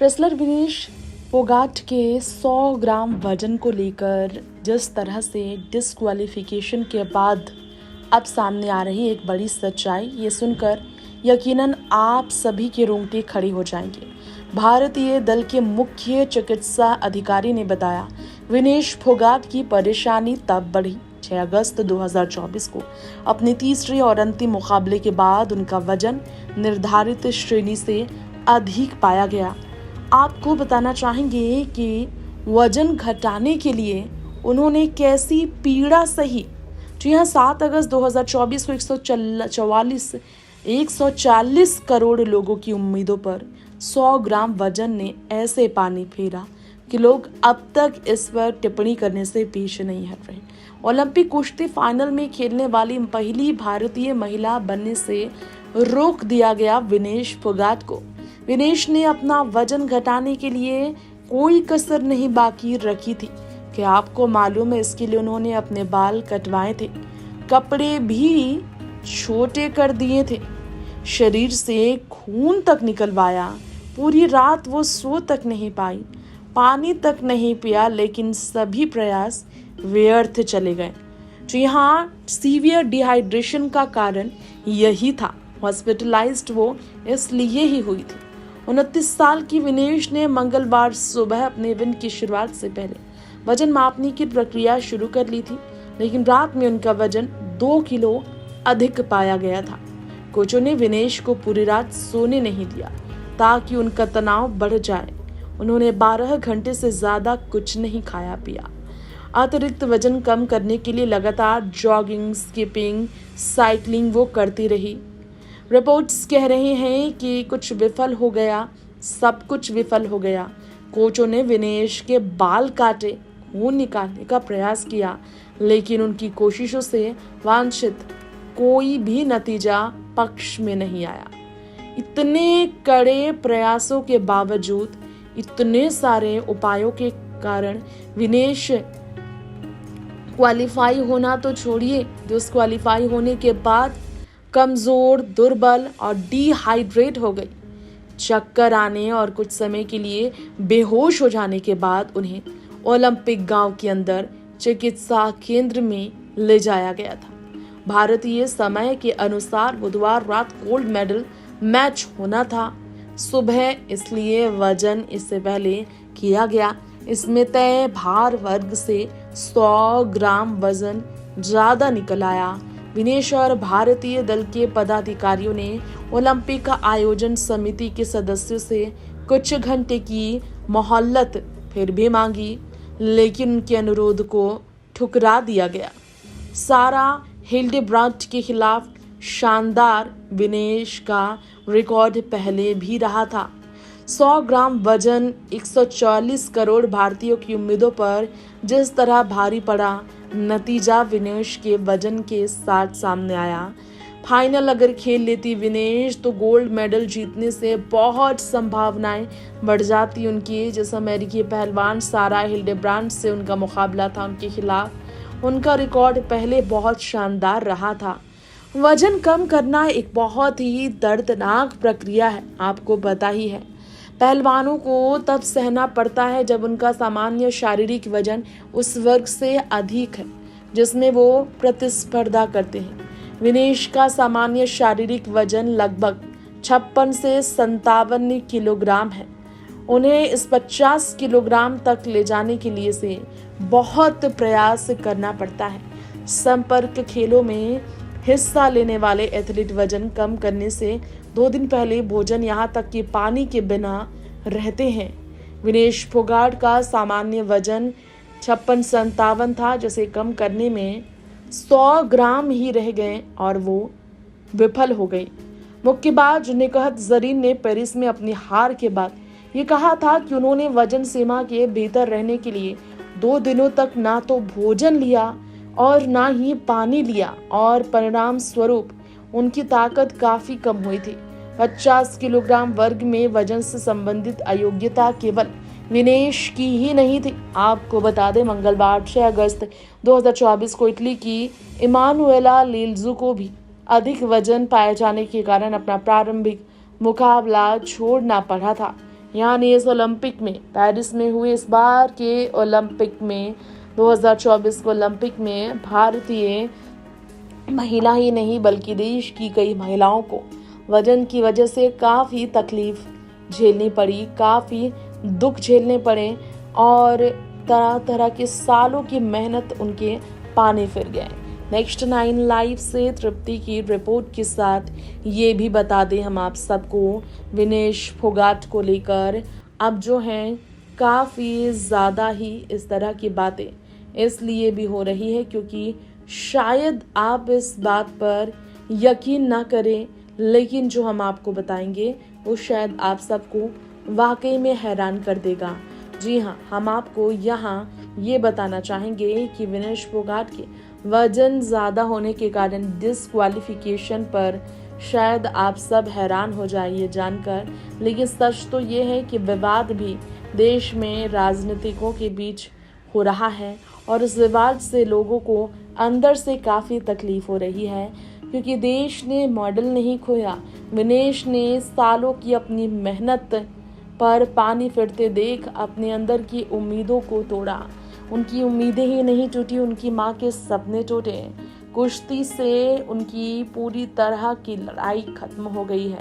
Wrestler Vinesh Phogat के 100 ग्राम वजन को लेकर जिस तरह से डिस्क्वालिफिकेशन के बाद अब सामने आ रही एक बड़ी सच्चाई, ये सुनकर यकीनन आप सभी के रोंगटे खड़े हो जाएंगे। भारतीय दल के मुख्य चिकित्सा अधिकारी ने बताया, विनेश फोगाट की परेशानी तब बढ़ी 6 अगस्त 2024 को अपने तीसरे और अंतिम मुकाबले के बाद उनका वजन निर्धारित श्रेणी से अधिक पाया गया। आपको बताना चाहेंगे कि वजन घटाने के लिए उन्होंने कैसी पीड़ा सही। जी हाँ, 7 अगस्त 2024 को 140 करोड़ लोगों की उम्मीदों पर 100 ग्राम वजन ने ऐसे पानी फेरा कि लोग अब तक इस पर टिप्पणी करने से पीछे नहीं हट रहे। ओलंपिक कुश्ती फाइनल में खेलने वाली पहली भारतीय महिला बनने से रोक दिया गया विनेश फोगाट को। विनेश ने अपना वजन घटाने के लिए कोई कसर नहीं बाकी रखी थी। क्या आपको मालूम है, इसके लिए उन्होंने अपने बाल कटवाए थे, कपड़े भी छोटे कर दिए थे, शरीर से खून तक निकलवाया। पूरी रात वो सो तक नहीं पाई, पानी तक नहीं पिया, लेकिन सभी प्रयास व्यर्थ चले गए। जी हाँ, सीवियर डिहाइड्रेशन का कारण यही था। हॉस्पिटलाइज्ड वो इसलिए ही हुई थी। 29 साल की विनेश ने मंगलवार सुबह अपने दिन की शुरुआत से पहले वजन मापने की प्रक्रिया शुरू कर ली थी, लेकिन रात में उनका वजन 2 किलो अधिक पाया गया था। कोचों ने विनेश को पूरी रात सोने नहीं दिया ताकि उनका तनाव बढ़ जाए। उन्होंने 12 घंटे से ज्यादा कुछ नहीं खाया पिया। अतिरिक्त वजन कम करने के लिए लगातार जॉगिंग, स्किपिंग, साइकिलिंग वो करती रही। रिपोर्ट्स कह रहे हैं कि कुछ विफल हो गया, सब कुछ विफल हो गया। कोचों ने विनेश के बाल काटे, खून निकालने का प्रयास किया, लेकिन उनकी कोशिशों से वांछित कोई भी नतीजा पक्ष में नहीं आया। इतने कड़े प्रयासों के बावजूद, इतने सारे उपायों के कारण विनेश क्वालिफाई होना तो छोड़िए, डिस्क्वालीफाई होने के बाद कमजोर, दुर्बल और डिहाइड्रेट हो गई। चक्कर आने और कुछ समय के लिए बेहोश हो जाने के बाद उन्हें ओलंपिक गांव के अंदर चिकित्सा केंद्र में ले जाया गया था। भारतीय समय के अनुसार बुधवार रात गोल्ड मेडल मैच होना था सुबह, इसलिए वजन इससे पहले किया गया। इसमें तय भार वर्ग से 100 ग्राम वजन ज्यादा निकल आया। विनेश और भारतीय दल के पदाधिकारियों ने ओलंपिक आयोजन समिति के सदस्यों से कुछ घंटे की मोहलत फिर भी मांगी, लेकिन उनके अनुरोध को ठुकरा दिया गया। सारा हिल्डेब्रांट के खिलाफ शानदार विनेश का रिकॉर्ड पहले भी रहा था। 100 ग्राम वजन 140 करोड़ भारतीयों की उम्मीदों पर जिस तरह भारी पड़ा, नतीजा विनेश के वजन के साथ सामने आया। फाइनल अगर खेल लेती विनेश तो गोल्ड मेडल जीतने से बहुत संभावनाएं बढ़ जाती उनकी। जिस अमेरिकी पहलवान सारा हिल्डेब्रांट से उनका मुकाबला था, उनके खिलाफ उनका रिकॉर्ड पहले बहुत शानदार रहा था। वजन कम करना एक बहुत ही दर्दनाक प्रक्रिया है, आपको पता ही है। पहलवानों को तब सहना पड़ता है जब उनका सामान्य शारीरिक वजन उस वर्ग से अधिक है जिसमें वो प्रतिस्पर्धा करते हैं। विनेश का सामान्य शारीरिक वजन लगभग 56 से 57 किलोग्राम है। उन्हें इस 50 किलोग्राम तक ले जाने के लिए से बहुत प्रयास करना पड़ता है। संपर्क खेलों में हिस्सा लेने वाले एथलीट वजन कम करने से 2 दिन पहले भोजन यहाँ तक कि पानी के बिना रहते हैं। विनेश फोगाट का सामान्य वजन 56-57 था, जिसे कम करने में 100 ग्राम ही रह गए और वो विफल हो गई। मुक्केबाज निकहत जरीन ने पेरिस में अपनी हार के बाद ये कहा था कि उन्होंने वजन सीमा के भीतर रहने के लिए 2 दिनों तक ना तो भोजन लिया और ना ही पानी लिया और परिणाम स्वरूप उनकी ताकत काफी कम हुई थी। 50 किलोग्राम वर्ग में वजन से संबंधित अयोग्यता केवल विनेश की ही नहीं थी। आपको बता दें, मंगलवार 6 अगस्त 2024 को इटली की इमानुएला लील्जू को भी अधिक वजन पाए जाने के कारण अपना प्रारंभिक मुकाबला छोड़ना पड़ा था। यानी इस ओलंपिक में, पेरिस में हुए इस बार के ओलंपिक में, 2024 के ओलंपिक में भारतीय महिला ही नहीं बल्कि देश की कई महिलाओं को वजन की वजह से काफ़ी तकलीफ झेलनी पड़ी, काफ़ी दुख झेलने पड़े और तरह तरह के सालों की मेहनत उनके पानी फिर गए। नेक्स्ट 9 लाइव से तृप्ति की रिपोर्ट के साथ ये भी बता दें हम आप सबको, विनेश फोगाट को लेकर अब जो हैं काफ़ी ज़्यादा ही इस तरह की बातें इसलिए भी हो रही है क्योंकि शायद आप इस बात पर यकीन ना करें, लेकिन जो हम आपको बताएंगे वो शायद आप सबको वाकई में हैरान कर देगा। जी हाँ, हम आपको यहाँ ये बताना चाहेंगे कि विनेश फोगाट के वजन ज़्यादा होने के कारण डिस्क्वालिफिकेशन पर शायद आप सब हैरान हो जाइए जानकर, लेकिन सच तो ये है कि विवाद भी देश में राजनीतिकों के बीच हो रहा है और इस विवाद से लोगों को अंदर से काफ़ी तकलीफ हो रही है क्योंकि देश ने मॉडल नहीं खोया। विनेश ने सालों की अपनी मेहनत पर पानी फिरते देख अपने अंदर की उम्मीदों को तोड़ा। उनकी उम्मीदें ही नहीं टूटी, उनकी माँ के सपने टूटे। कुश्ती से उनकी पूरी तरह की लड़ाई खत्म हो गई है।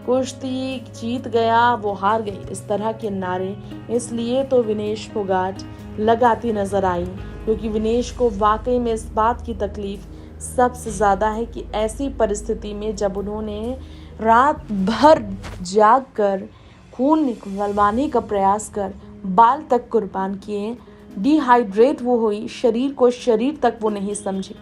कुश्ती जीत गया वो हार गई, इस तरह के नारे इसलिए तो विनेश फोगाट लगाती नजर आई क्योंकि विनेश को वाकई में इस बात की तकलीफ सबसे ज़्यादा है कि ऐसी परिस्थिति में जब उन्होंने रात भर जाग कर खून निकलवाने का प्रयास कर बाल तक कुर्बान किए, डिहाइड्रेट वो हुई, शरीर को शरीर तक वो नहीं समझी,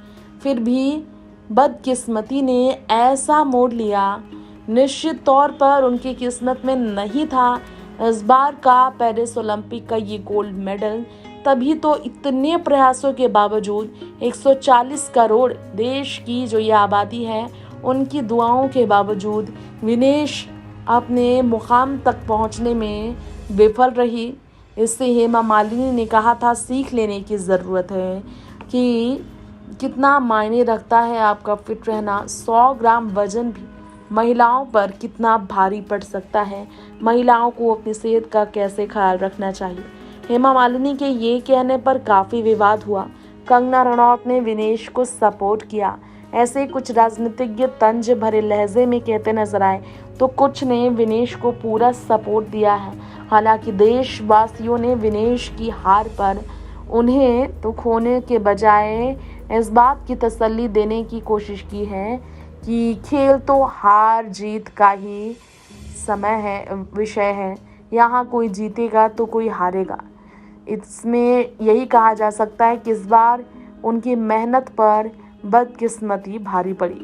फिर भी बदकिस्मती ने ऐसा मोड़ लिया। निश्चित तौर पर उनकी किस्मत में नहीं था इस बार का पेरिस ओलंपिक का ये गोल्ड मेडल, तभी तो इतने प्रयासों के बावजूद 140 करोड़ देश की जो ये आबादी है उनकी दुआओं के बावजूद विनेश अपने मुकाम तक पहुंचने में विफल रही। इससे हेमा मालिनी ने कहा था सीख लेने की ज़रूरत है कि कितना मायने रखता है आपका फिट रहना। 100 ग्राम वजन भी महिलाओं पर कितना भारी पड़ सकता है, महिलाओं को अपनी सेहत का कैसे ख्याल रखना चाहिए। हेमा मालिनी के ये कहने पर काफ़ी विवाद हुआ। कंगना रनौत ने विनेश को सपोर्ट किया, ऐसे कुछ राजनीतिज्ञ तंज भरे लहजे में कहते नजर आए तो कुछ ने विनेश को पूरा सपोर्ट दिया है। हालांकि देशवासियों ने विनेश की हार पर उन्हें तो खोने के बजाय इस बात की तसल्ली देने की कोशिश की है कि खेल तो हार जीत का ही समय है, विषय है। यहाँ कोई जीतेगा तो कोई हारेगा। इसमें यही कहा जा सकता है कि इस बार उनकी मेहनत पर बदकिस्मती भारी पड़ी।